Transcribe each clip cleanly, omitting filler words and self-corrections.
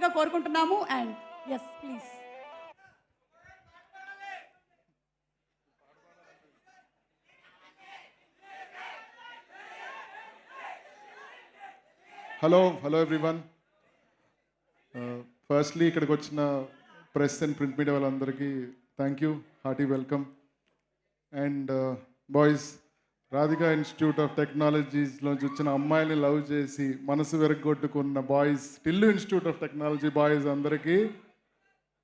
రావాల్సిందిగా కోరుకుంటున్నాము. And yes please. Hello everyone. Firstly ఇక్కడికి వచ్చిన ప్రెస్ అండ్ ప్రింట్ మీడియా వాళ్ళందరికీ thank you, hearty welcome. And boys, Radhika institute of టెక్నాలజీస్లోంచి వచ్చిన అమ్మాయిని లవ్ చేసి మనసు వెరగొట్టుకున్న boys, Tillu institute of technology boys అందరికీ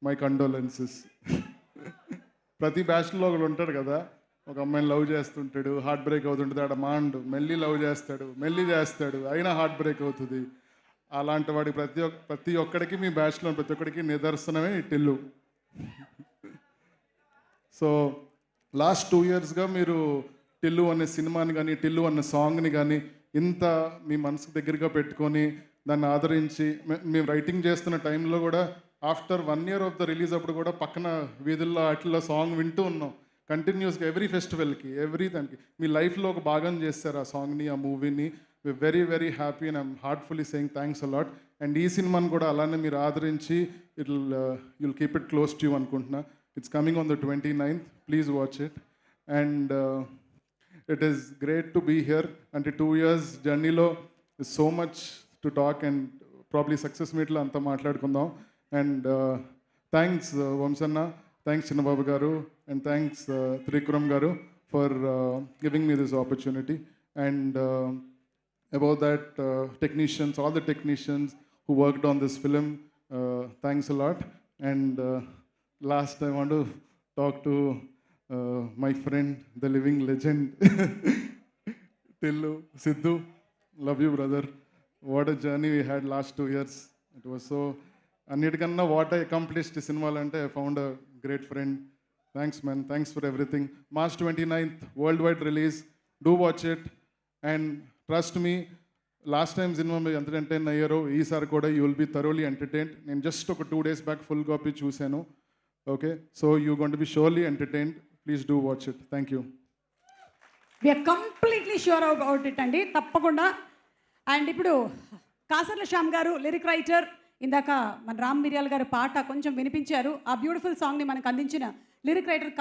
మై కండోలెన్సెస్. ప్రతి బ్యాచ్లో ఒకడు ఉంటాడు కదా, ఒక అమ్మాయిని లవ్ చేస్తుంటాడు, హార్ట్ బ్రేక్ అవుతుంటుంది, ఆడ మాండు మెల్లి లవ్ చేస్తాడు, అయినా హార్ట్ బ్రేక్ అవుతుంది. అలాంటి వాడి ప్రతి ఒక్కడికి మీ బ్యాచ్లో ప్రతి ఒక్కడికి నిదర్శనమే ఈ టిల్లు. సో లాస్ట్ 2 yearsగా మీరు టిల్లు అనే సినిమాని కానీ, టిల్లు అనే సాంగ్ని కానీ ఇంత మీ మనసుకు దగ్గరగా పెట్టుకొని దాన్ని ఆదరించి, మేము రైటింగ్ చేస్తున్న టైంలో కూడా after 1 year of the release అప్పుడు కూడా పక్కన వీధుల్లో వాటిల్లో సాంగ్ వింటూ ఉన్నాం కంటిన్యూస్గా. ఎవ్రీ ఫెస్టివల్కి, ఎవ్రీ దానికి మీ లైఫ్లో ఒక భాగం చేస్తారు ఆ సాంగ్ని, ఆ మూవీని. We very very happy and I'm heartfully saying thanks a lot. And ఈ సినిమాని కూడా అలానే మీరు ఆదరించి you'll keep it close to you అనుకుంటున్నా. It's coming on the 29th. Please watch it. And it is great to be here. అంటే 2 years జర్నీలో so much to talk and probably success మీట్లో అంతా మాట్లాడుకుందాం. అండ్ థ్యాంక్స్ వంశన్న, thanks Chinnababu garu, and thanks Trivikram garu for giving me this opportunity. And about that, technicians, all the technicians who worked on this film, thanks a lot. And last I want to talk to my friend, the living legend, Tillu, Sidhu. Love you, brother. What a journey we had last 2 years. It was so, అన్నిటికన్నా what I accomplished ఈ సినిమాలో అంటే I found a great friend. Thanks man, thanks for everything. March 29th, worldwide release. Do watch it. And trust me, last time cinema మీరు ఎంత entertain అయ్యారో ఈసారి కూడా you will be thoroughly entertained. నేను just ఒక 2 days బ్యాక్ ఫుల్ కాపీ చూశాను. Okay, so you going to be surely entertained. Please do watch it. Thank you. We're completely sure about it అండి, తప్పకుండా. అండ్ ఇప్పుడు కాసర్ల శ్యామ్ గారు లిరిక్ రైటర్, ఇందాక మన రామ్ మిరియాల్ గారు పాట కొంచెం వినిపించారు. ఆ బ్యూటిఫుల్ సాంగ్ని మనకు అందించిన లిరిక్ రైటర్